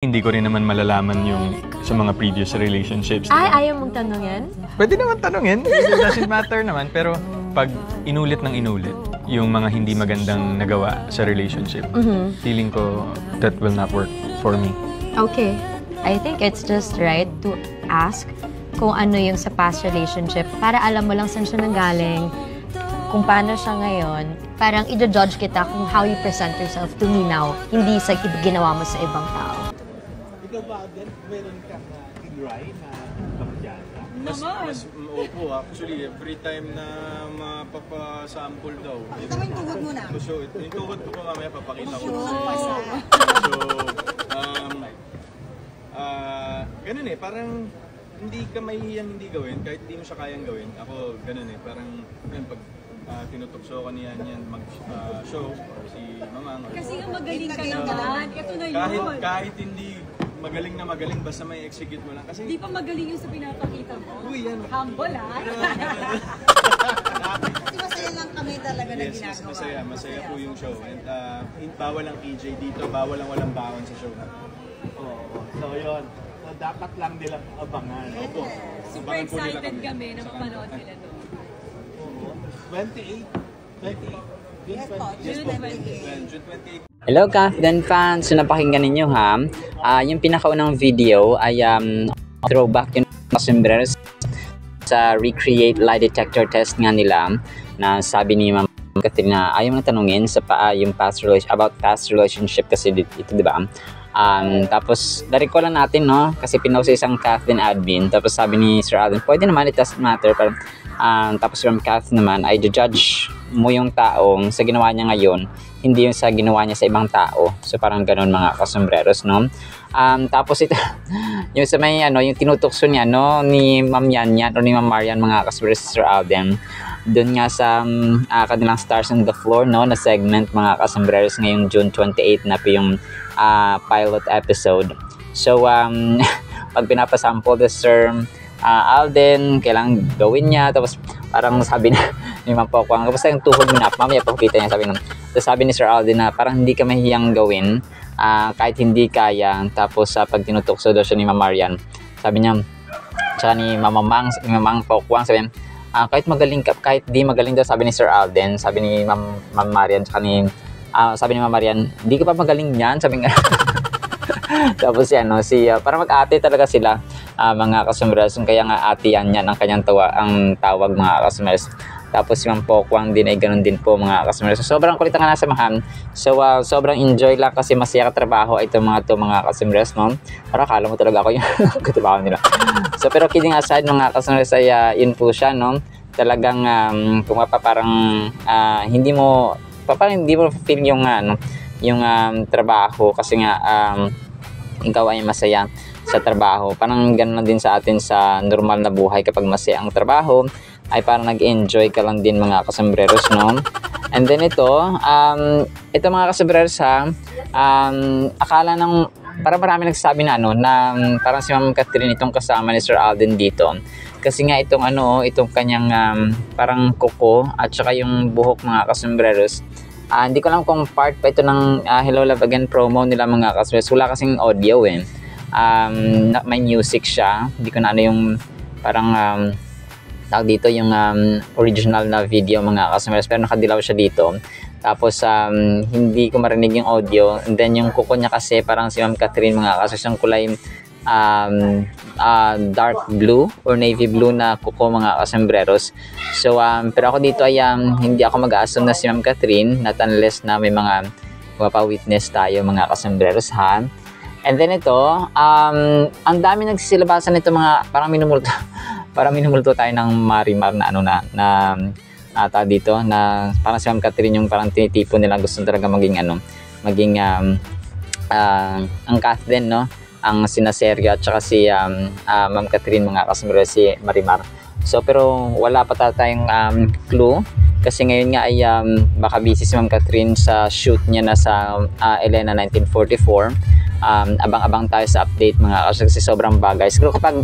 Hindi ko rin naman malalaman yung sa mga previous relationships. Ay, ayaw mong tanungin? Pwede naman tanungin. It doesn't matter naman. Pero pag inulit ng inulit yung mga hindi magandang nagawa sa relationship, feeling ko that will not work for me. Okay. I think it's just right to ask kung ano yung sa past relationship para alam mo lang saan siya nanggaling, kung paano siya ngayon. Parang i-judge kita kung how you present yourself to me now, hindi sa ginawa mo sa ibang tao. Ikaw ba, Aden, meron kang tinry na kapadyata? Mas opo, actually, every time na mapapasample daw. Yung tuhod mo na. So, yung tuhod ko po mamaya papakita ko. Ganun eh, parang hindi ka mahihiyang hindi gawin, kahit hindi mo siya kayang gawin. Ako, ganun eh, parang yun, pag tinutokso ko niyan show, si Mamang. Kasi nga magaling ka naman, ito na yun. Kahit hindi magaling na magaling, basta may execute mo lang. Kasi Di pa magaling yung sa pinapakita mo. uy, yan. Humble ah. Kasi masaya lang kami talaga na Yes, ginagawa. masaya po yung show. And bawal ang PJ dito, bawal ang walang baon sa show. Oo. So yun, so, dapat lang nilang abangan. Opo. Super Abangan po nila excited kami. kami na mapanood nila to. Oo. 28? Yes po, Yes June po. 28. June 28. Hello Confident fans! So napakinggan ninyo ha. Yung pinakaunang video ay throwback yung sombreros sa recreate lie detector test nga nila na sabi ni Ma'am Katrina ayaw na tanungin sa yung about past relationship kasi ito diba? Tapos na-recall lang natin no kasi pinost sa isang Kathleen admin tapos sabi ni Sir Alden pwede naman it doesn't matter pero tapos yung Kath naman ay judge mo yung taong sa ginawa niya ngayon hindi yung sa ginawa niya sa ibang tao so parang ganun mga kasombreros no tapos ito yung sa may yung tinutokso niya no ni Ma'am Yan o ni Ma'am Marian mga kasombreros Sir Alden doon nga sa kanilang Stars on the Floor no na segment mga kasombreros ngayong June 28 na po yung pilot episode so pag pinapasample the Sir Alden, kailangan gawin niya tapos parang sabi na ni Ma'am Pokwang tapos yung tuhod mo na mamaya pakita niya tapos sabi ni Sir Alden na parang hindi ka mahihiyang gawin kahit hindi kaya tapos pag tinutokso daw siya ni Ma'am Marian sabi niya tsaka ni Ma'am Pokwang sabi niya kahit magaling ka kahit di magaling daw sabi ni Sir Alden sabi ni Ma'am Marian tsaka ni sabi ni Ma'am Marian hindi ka pa magaling yan sabi nga tapos yan no para mag-ate talaga sila mga kasombreros kaya nga ate yan ang kanyang ang tawag mga kasombreros tapos si Ma'am Pokwang din ay ganun din po mga kasombreros so, sobrang kulit nga nasamahan so sobrang enjoy lang kasi masaya katrabaho ito mga kasombreros no para akala mo talaga ako yung katrabaho nila so pero kidding aside mga kasombreros ay yun po siya no talagang kung parang hindi mo feel yung yung trabaho kasi nga ikaw ay masaya sa trabaho. Parang gano'n din sa atin sa normal na buhay kapag masaya ang trabaho ay parang nag-enjoy ka lang din mga kasombreros no. And then ito mga kasombreros ha akala ng parang marami nagsasabi na na parang si Ma'am Catherine itong kasama ni Sir Alden dito. Kasi nga itong kanyang parang kuko at saka yung buhok mga kasombreros. Hindi ko alam kung part pa ito ng Hello Love Again promo nila mga kasombreros. Wala kasing audio may music siya. Hindi ko na yung parang tawag dito yung original na video mga kasombreros pero nakadilaw siya dito. Tapos hindi ko marinig yung audio and then yung kuko niya kasi parang si Ma'am Catherine mga kasombreros yung kulay dark blue or navy blue na kuko mga kasombreros. So pero ako dito ay hindi ako mag-a-assume na si Ma'am Catherine not unless na may mga mapa-witness tayo mga kasombreros ha. And then ito ang dami nagsisilabasan nito mga parang minumulto tayo ng Marimar na ata dito na parang si Ma'am Catherine yung parang tinitipon nila gusto talaga maging ang Kath din no ang sinaseryo at saka si Ma'am Catherine mga kasombreros si Marimar. So pero wala pa tayong clue kasi ngayon nga ay baka busy si Ma'am Catherine sa shoot niya na sa Elena 1944. Abang-abang tayo sa update mga kasi sobrang bagay. Siguro kapag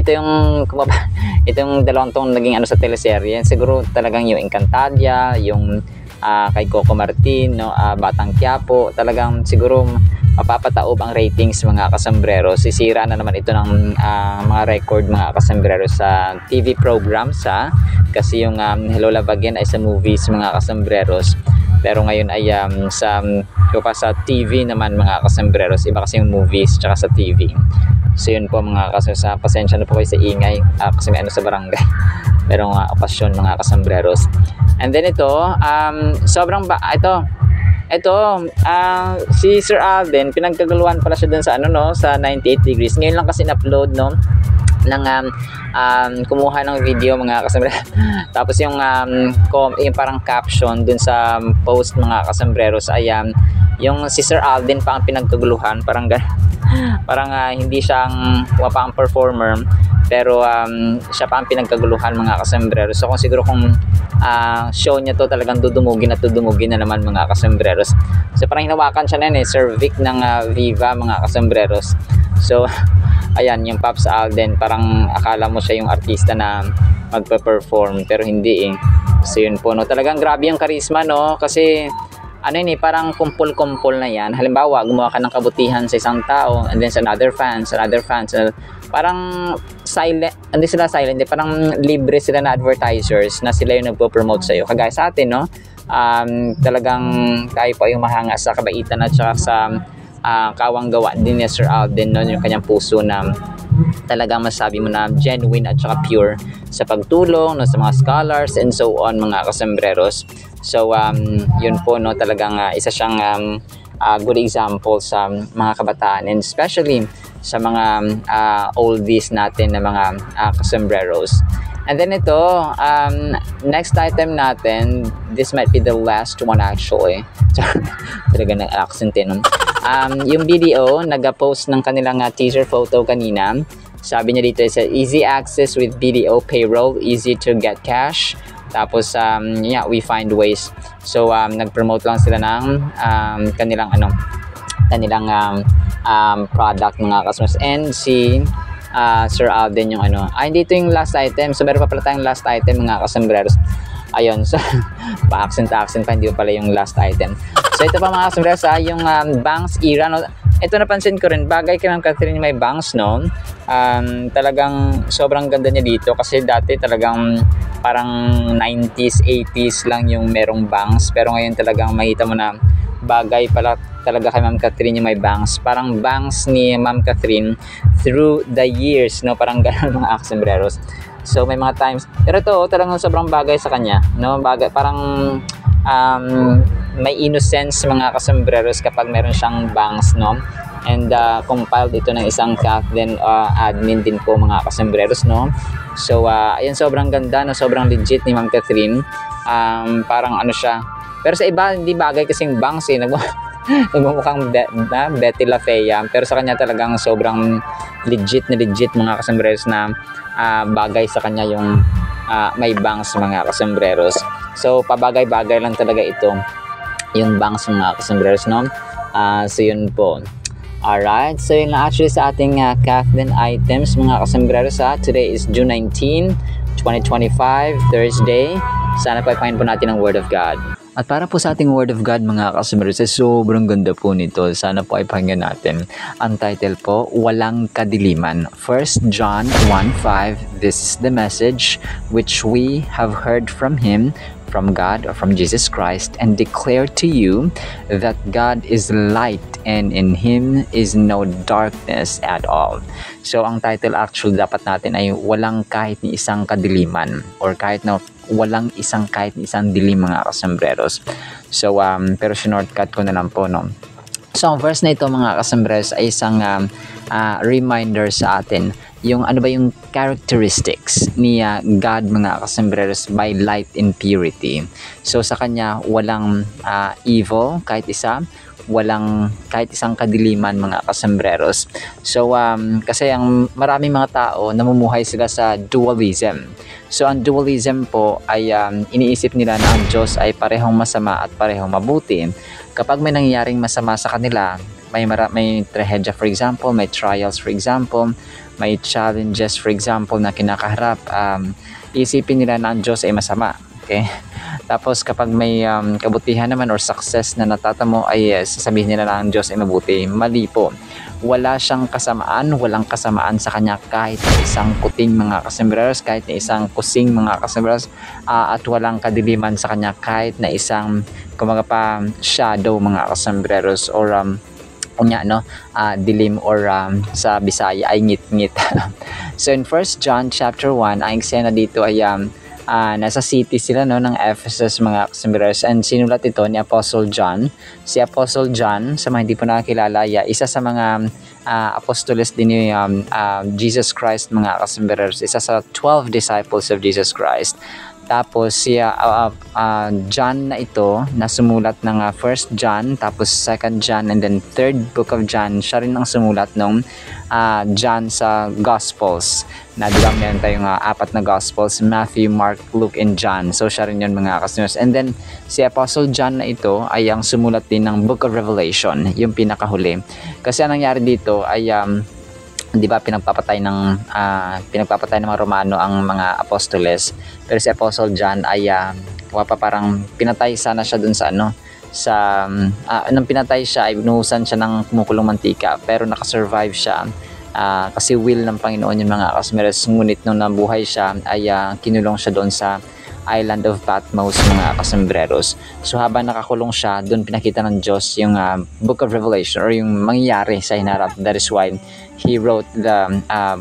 itong dalawang tong naging sa teleserye, siguro talagang yung Encantadia, yung kay Coco Martin, no, Batang Quiapo, talagang siguro mapapataob ang ratings mga kasombrero. Sisira na naman ito ng mga record mga kasombrero sa TV programs kasi yung Hello Love Again ay sa movies mga kasombreros. Pero ngayon ay sa TV naman mga kasombreros. Iba kasi yung movies tsaka sa TV. So yun po mga kasombreros. Pasensya na po kayo sa ingay kasi may sa barangay. Merong okasyon mga kasombreros. And then ito, si Sir Alden, pinagkaguluhan pala siya dun sa sa 98 degrees. Ngayon lang kasi in-upload kumuha ng video mga kasombreros. Tapos yung parang caption dun sa post mga kasombreros ay yung si Sir Alden pa ang pinagkaguluhan, parang hindi siyang pa ang performer, pero siya pa ang pinagkaguluhan mga kasombreros. So kung show niya to, talagang dudumugin na naman mga kasombreros. So parang hinawakan siya na Sir Vic ng Viva mga kasombreros. So ayan, yung Pops Alden, parang akala mo siya yung artista na magpe-perform, pero hindi So yun po, talagang grabe yung charisma, kasi parang kumpul-kumpul na yan. Halimbawa, gumawa ka ng kabutihan sa isang tao, and then sa another fans, parang silent, hindi sila silent, parang libre sila na advertisers na sila yung nagpo-promote sa'yo. Kagaya sa atin, talagang tayo pa yung mahanga sa kabaitan at saka sa kawang gawa din ni Sir Alden, yung kanyang puso na talagang masabi mo na genuine at saka pure sa pagtulong sa mga scholars and so on mga kasombreros. So yun po talagang isa siyang good example sa mga kabataan, and especially sa mga oldies natin na mga kasombreros. And then ito, next item natin, this might be the last one actually. Talaga nag-accent yung BDO, nag-post ng kanilang teaser photo kanina. Sabi niya dito, easy access with BDO payroll, easy to get cash. Tapos, we find ways. So, nag-promote lang sila ng kanilang product mga customers. And si Sir Alden yung hindi ito yung last item. So, meron pa pala tayong last item mga kasombreros. Ayun, so pa-accent pa, hindi pa pala yung last item. So ito pa mga kasombreros, yung bangs era. Ito napansin ko rin, bagay kay Ma'am Catherine may bangs, talagang sobrang ganda niya dito kasi dati talagang parang 90s, 80s lang yung merong bangs. Pero ngayon talagang makita mo na bagay pala talaga kay Ma'am Catherine yung may bangs. Parang bangs ni Ma'am Catherine through the years, parang gano'n mga kasombreros. So may mga times, pero ito talagang sobrang bagay sa kanya, bagay, parang may innocence mga kasombreros kapag meron siyang bangs, and compiled ito ng isang Kathleen admin din po mga kasombreros, So ayun, sobrang ganda, sobrang legit ni Ma'am Catherine. Parang siya, pero sa iba hindi bagay kasing bangs nagmumukhang Betty La Fea, pero sa kanya talagang sobrang legit mga kasombreros na bagay sa kanya yung may bangs mga kasombreros. So pabagay-bagay lang talaga ito yung bangs mga kasombreros, so yun po. Alright, so yun lang actually sa ating Kathleen items mga kasombreros. Today is June 19, 2025, Thursday. Sana po ipahin po natin ang Word of God. At para po sa ating Word of God mga kasombreros, sobrang ganda po nito. Sana po ay pakinggan natin. Ang title po, Walang Kadiliman. 1 John 1:5. This is the message which we have heard from Him, from God or from Jesus Christ, and declare to you that God is light and in Him is no darkness at all. So ang title actually dapat natin ay walang kahit ni isang kadiliman, or walang kahit ni isang dilim mga kasombreros. So pero shortcut ko na lang po, So ang verse na ito mga kasombreros ay isang reminder sa atin yung yung characteristics ni God mga kasombreros by light and purity. So sa kanya walang evil kahit isa, walang kahit isang kadiliman mga kasombreros. So kasi ang maraming mga tao namumuhay sila sa dualism. So ang dualism po ay iniisip nila na ang Diyos ay parehong masama at parehong mabuti. Kapag may nangyayaring masama sa kanila, may trahedya for example, may trials for example, may challenges for example na kinakaharap, isipin nila na ang Diyos ay masama. Okay? Tapos kapag may kabutihan naman or success na natatamo ay sasabihin nila na ang Diyos ay mabuti. Mali po. Wala siyang kasamaan, walang kasamaan sa kanya kahit na isang kuting mga kasembreros, kahit na isang kusing mga kasembreros, at walang kadiliman sa kanya kahit na isang kumaga pa shadow mga kasembreros or dilim or sa Bisaya ay ngit-ngit. So in 1 John chapter 1, ang eksena dito ay nasa city sila ng Ephesus mga kasembreros, and sinulat ito ni Apostle John. Si Apostle John, sa mga hindi po nakakilala, isa sa mga apostoles din ni Jesus Christ mga kasembreros, isa sa 12 disciples of Jesus Christ. Tapos si John na ito na sumulat ng 1 John, tapos 2 John, and then 3rd book of John, siya rin ang sumulat ng John sa Gospels. Na diba meron tayong 4 na Gospels, Matthew, Mark, Luke, and John. So siya rin yun mga kasunod. And then si Apostle John na ito ay ang sumulat din ng Book of Revelation, yung pinakahuli. Kasi ang nangyari dito ay di ba pinagpapatay ng mga Romano ang mga apostoles, pero si Apostle John ay parang pinatay sana siya dun sa nang pinatay siya ay binuhusan siya ng kumukulong mantika, pero nakasurvive siya kasi will ng Panginoon yung mga kasmeres. Ngunit nung nabuhay siya ay kinulong siya doon sa island of Patmos mga kasembreros. So habang nakakulong siya, doon pinakita ng Diyos yung Book of Revelation or yung mangyayari sa hinarap. That is why He wrote the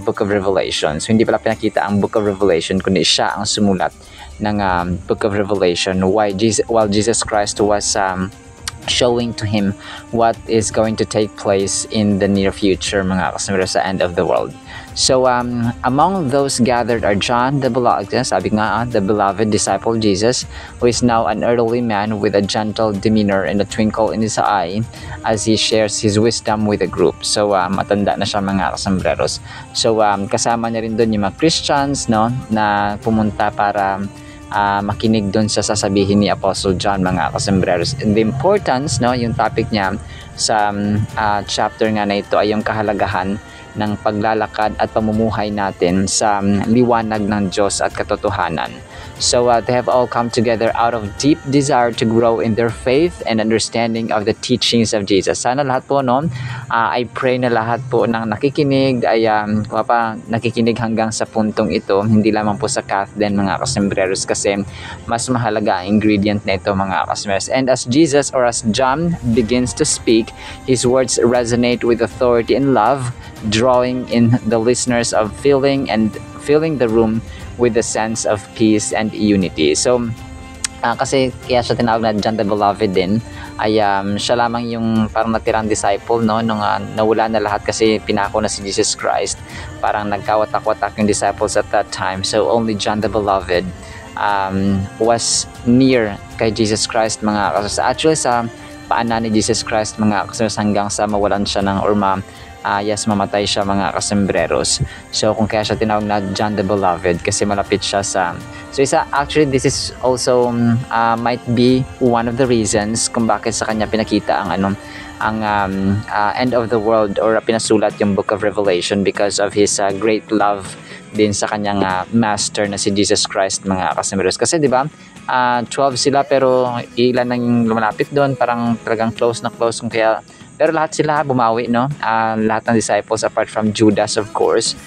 Book of Revelation. So hindi pala pinakita ang Book of Revelation, kundi siya ang sumulat ng Book of Revelation while Jesus Christ was showing to him what is going to take place in the near future mga kasembreros, sa end of the world. So among those gathered are John the Beloved, sabi nga the beloved disciple of Jesus, who is now an elderly man with a gentle demeanor and a twinkle in his eye as he shares his wisdom with the group. So matanda na siya mga kasembreros. So kasama niya rin doon yung mga Christians na pumunta para makinig doon sa sasabihin ni Apostle John mga kasembreros. And the importance, yung topic niya sa chapter nga na ito ay yung kahalagahan ng paglalakad at pamumuhay natin sa liwanag ng Diyos at katotohanan. So they have all come together out of deep desire to grow in their faith and understanding of the teachings of Jesus. Sana lahat po I pray na lahat po ng nakikinig ay nakikinig hanggang sa puntong ito, hindi lamang po sa Kathden mga kasembreros, kasi mas mahalaga ang ingredient na ito mga kasembreros. And as Jesus or as John begins to speak, his words resonate with authority and love, drawing in the listeners of filling the room with a sense of peace and unity. So kasi kaya siya tinawag na John the Beloved din, ay siya lamang yung parang natirang disciple nung nawala na lahat kasi pinako na si Jesus Christ. Parang nagkawatak-watak yung disciples at that time. So only John the Beloved was near kay Jesus Christ mga kasus. Actually sa paanan ni Jesus Christ mga kasus hanggang sa mawalan siya ng mamatay siya mga kasembreros. So kung kaya siya tinawag na John the Beloved, kasi malapit siya sa actually this is also might be one of the reasons kung bakit sa kanya pinakita ang end of the world or pinasulat yung Book of Revelation, because of his great love din sa kanyang master na si Jesus Christ mga kasembreros. Kasi di ba 12 sila pero ilan nang lumalapit doon, parang talagang close na close, kung kaya pero lahat sila bumawi, lahat ng disciples apart from Judas of course,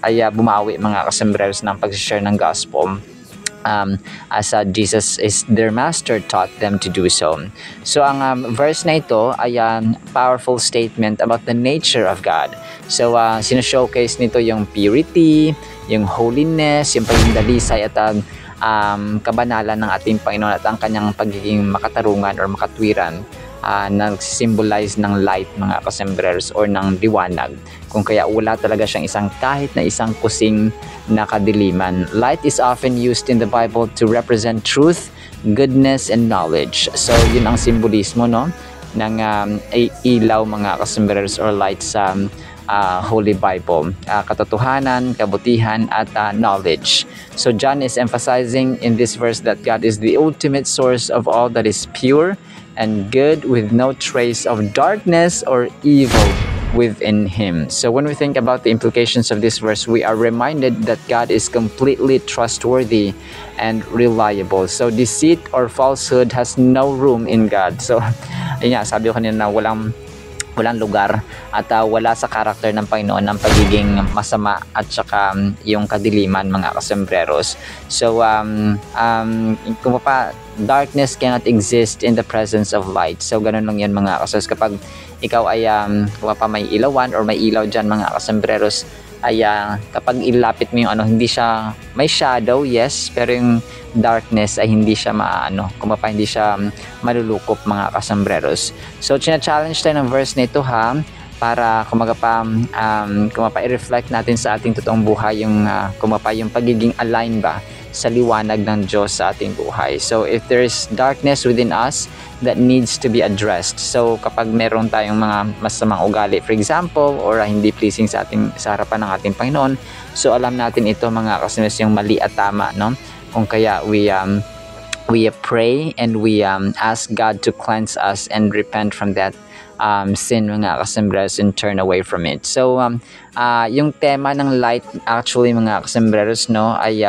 ay bumawi mga kasembreros ng pag-share ng gospel, as Jesus is their master taught them to do so. So ang verse na ito ay powerful statement about the nature of God. So sino-showcase nito yung purity, yung holiness, yung pagiging dalisay at kabanalan ng ating Panginoon at ang kanyang pagiging makatarungan or makatwiran, nag-symbolize ng light mga kasembreros or ng liwanag, kung kaya wala talaga siyang kahit na isang kusing na kadiliman. Light is often used in the Bible to represent truth, goodness, and knowledge. So yun ang simbolismo ng ilaw mga kasembreros or light sa Holy Bible, katotohanan, kabutihan at knowledge. So John is emphasizing in this verse that God is the ultimate source of all that is pure and good, with no trace of darkness or evil within him. So when we think about the implications of this verse, we are reminded that God is completely trustworthy and reliable. So deceit or falsehood has no room in God. So ayun nga, sabi ko kanina na walang lugar at wala sa karakter ng Panginoon ng pagiging masama at saka yung kadiliman, mga kasembreros. So kung pa, darkness cannot exist in the presence of light. So ganun lang yan, mga kasembreros. Kapag ikaw ay kung pa may ilawan or may ilaw dyan, mga kasembreros, ay kapag ilapit mo yung hindi siya, may shadow, yes, pero yung darkness ay hindi siya kung pa hindi siya malulukop, mga kasembreros. So challenge tayo ng verse nito para kung pa i-reflect natin sa ating totoong buhay yung yung pagiging align ba sa liwanag ng Diyos sa ating buhay. So if there is darkness within us that needs to be addressed. So kapag meron tayong mga masamang ugali, for example, or hindi pleasing sa harapan ng ating Panginoon, so alam natin ito, mga kasembreros, yung mali at tama, no? Kung kaya we pray and we ask God to cleanse us and repent from that sin, mga kasembreros, and turn away from it. So yung tema ng light actually, mga kasembreros, no, ay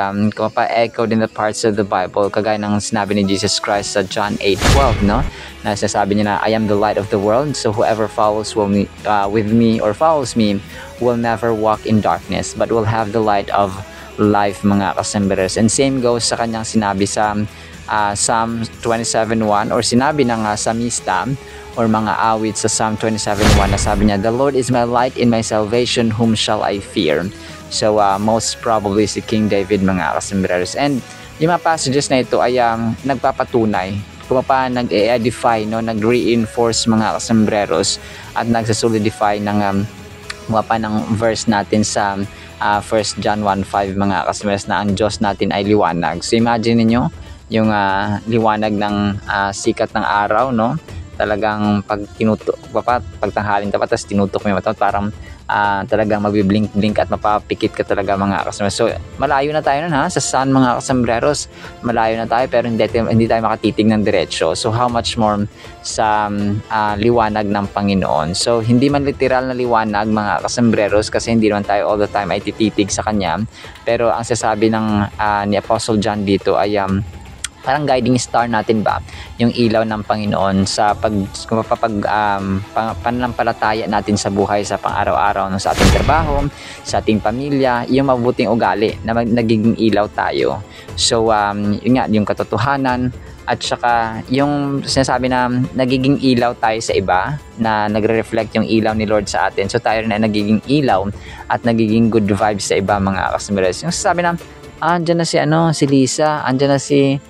echoed in the parts of the Bible, kagaya ng sinabi ni Jesus Christ sa John 8:12, no, na sinasabi niya na I am the light of the world, so whoever follows with me or follows me will never walk in darkness but will have the light of life, mga kasembreros. And same goes sa kanyang sinabi sa Psalm 27:1, or sinabi ng Psalmista or mga awit sa Psalm 27:1, na sabi niya, the Lord is my light in my salvation, whom shall I fear? So most probably si King David, mga kasembreros. And yung mga passages na ito ay nagpapatunay, kung pa nag-edify, no, nag-reinforce, mga kasembreros, at nagsasolidify ng ng verse natin sa 1 John 1:5, mga kasembreros, na ang Diyos natin ay liwanag. So imagine niyo yung liwanag ng sikat ng araw, no? Talagang pag tanghalin tapat, tapos tinutok mo yung mata, parang talagang magbiblink-blink at mapapikit ka talaga, mga kasembreros. So malayo na tayo nun sa sun, mga kasembreros. Malayo na tayo, pero hindi tayo makatitig ng diretsyo. So how much more sa liwanag ng Panginoon. So hindi man literal na liwanag, mga kasembreros, kasi hindi naman tayo all the time ay tititig sa Kanya. Pero ang sasabi ni Apostle John dito ay parang guiding star natin ba, yung ilaw ng Panginoon sa pananampalataya natin sa buhay, sa pang-araw-araw, sa ating trabaho, sa ating pamilya, yung mabuting ugali na nagiging ilaw tayo. So yun nga, yung katotohanan, at saka yung sinasabi na nagiging ilaw tayo sa iba, na nagre-reflect yung ilaw ni Lord sa atin. So tayo rin ay nagiging ilaw at nagiging good vibes sa iba, mga kasembreros. Yung sasabi na, andyan na si Lisa, andyan na si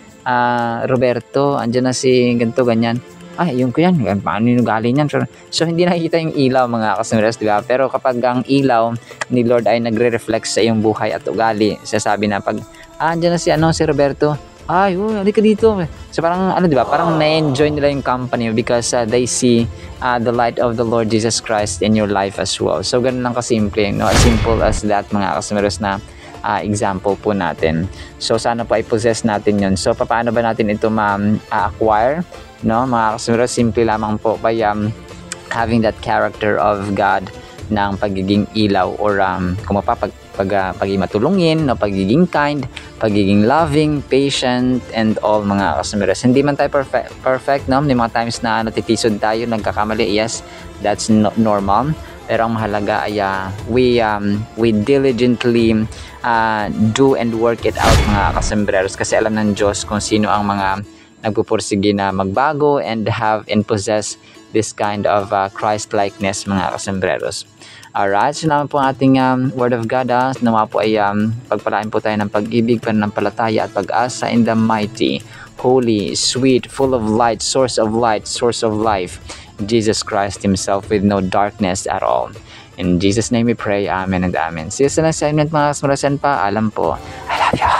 Roberto, andyan na si ganito, ganyan. Yun ko yan. Paano yung galing yan? So hindi nakikita yung ilaw, mga kasembreros, di ba? Pero kapag ang ilaw ni Lord ay nagre-reflect sa iyong buhay at ugali, sasabi na pag, andyan na si Roberto, halika dito. So parang, di ba? Parang na-enjoy nila yung company because they see the light of the Lord Jesus Christ in your life as well. So ganun lang kasimple, no? As simple as that, mga kasembreros, na example po natin. So sana po ay possess natin yun. So paano ba natin ito ma-acquire? No, mga kasembreros, simple lamang po by having that character of God ng pagiging ilaw, or pagiging matulungin, no, pagiging kind, pagiging loving, patient, and all, mga kasembreros. Hindi man tayo perfect, no? May mga times na natitisod tayo, nagkakamali. Yes, that's normal. Pero ang mahalaga ay we diligently do and work it out, mga kasembreros, kasi alam ng Diyos kung sino ang mga nagpupursige na magbago and have and possess this kind of Christ-likeness, mga kasembreros. Alright, so naman po ang ating Word of God. Nawa po ay pagpalain po tayo ng pag-ibig, pananampalataya at pag-asa in the mighty, holy, sweet, full of light, source of life, Jesus Christ Himself, with no darkness at all. In Jesus' name we pray. Amen and amen. See you sa next segment, mga kasembreros. Paalam po. I love you.